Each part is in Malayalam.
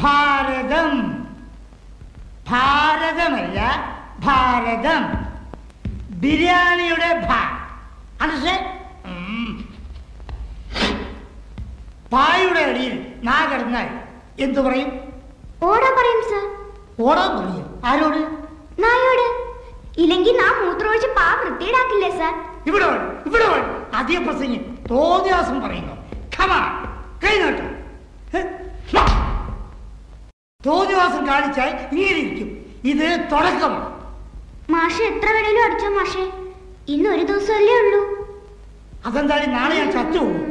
ഭാരതം. ഭാരതമല്ല, ഭാരതം. ബിരിയാണിയുടെ ഭാ. പായുടെ അടിയിൽ നാ കിടന്നാൽ എന്തു പറയും? ഓടാൻ പറയും സർ. ഓടാൻ പറയും? ആരോട്? നായോട്. ഇല്ലെങ്കിൽ നാ മൂത്രമൊഴിച്ച് പാ വൃത്തിയിടാക്കില്ലേ സർ? ഇവിടെ ഇവിടെ അധിക പ്രസംഗം തോന്നിയാസം പറയുന്നു. കൈനോട്ടം തോന്നിവാസം കാണിച്ചാൽ ഇങ്ങനെയിരിക്കും. ഇത് തുടക്കമാണ്. മാഷെ എത്ര വേണേലും അടിച്ചോ മാഷെ, ഇന്ന് ഒരു ദിവസമല്ലേ ഉള്ളൂ. അതെന്തായാലും നാളെ ഞാൻ ചത്തു പോകും.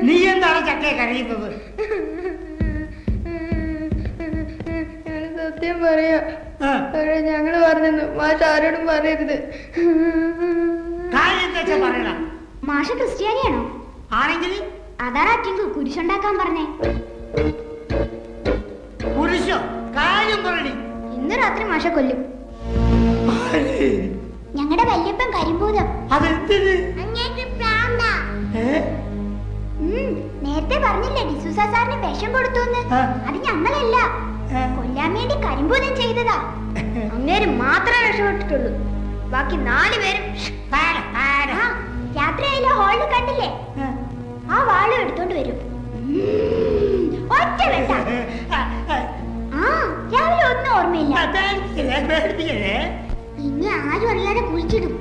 നീ എന്താണ് ചക്കയെ കരയുന്നത്? സത്യം പറയാ, ഞങ്ങള് പറഞ്ഞു മാഷ് ആരോടും പറയരുത്. മാഷ് ക്രിസ്ത്യാനിയാണോ? ആണെങ്കിൽ അതാണ് അറ്റിങ്കു കുരിശുണ്ടാക്കാൻ പറഞ്ഞേ. കുരിശോ? കാര്യം പറയണി. ഇന്ന് രാത്രി മാഷ കൊല്ലും. ഞങ്ങളുടെ വല്യപ്പൻ കരിമ്പൂതം. നേരത്തെ പറഞ്ഞില്ലേ ഡിസൂസ സാറിന് വിഷം കൊടുത്തുന്ന്? അത് ഞങ്ങളല്ല, കൊല്ലാൻ വേണ്ടി കരിമ്പൂതം ചെയ്തതാ. അങ്ങേര് മാത്രമേ രക്ഷപ്പെട്ടിട്ടുള്ളൂ, ബാക്കി 4 പേരും. രാത്രിയായില്ല, ഹോളിൽ കണ്ടില്ലേ? ആ വാളും എടുത്തോണ്ട് വരും. ഒറ്റ വെട്ട. രാവിലെ ഒന്നും ഓർമ്മയില്ല. ഇനി ആരും അറിയാതെ കുഴിച്ചിടും.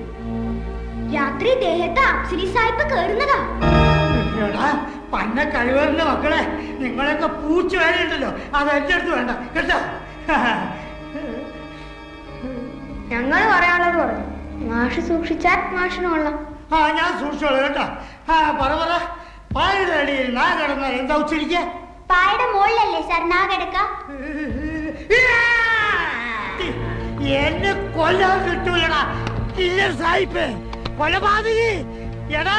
രാത്രി ദേഹത്ത് അപ്സരി സായിപ്പ് കേറുന്നതാ. പന്ന കഴിവറിന്റെ മക്കളെ, നിങ്ങളൊക്കെ പൂച്ച വേലയുണ്ടല്ലോ, അത് എന്റെ അടുത്ത് വേണ്ട കേട്ടോ. ഞങ്ങള് പറയാനുള്ളത് പറഞ്ഞു. മാഷ് സൂക്ഷിച്ചാൽ മാഷിന് കൊള്ളാം. ഞാൻ സൂക്ഷിച്ചോളൂ കേട്ടോ. പറ പായുടെ അടിയിൽ നാ കിടന്നാൽ എന്താ ഉച്ചരിക്ക? പായുടെ മുകളിലല്ലേ സാർ നാ കിടക്ക? എന്നെ കൊല്ലാൻ കിട്ടൂലടാ കില്ലർ സായിപ്പ്, കൊലപാതകി. എടാ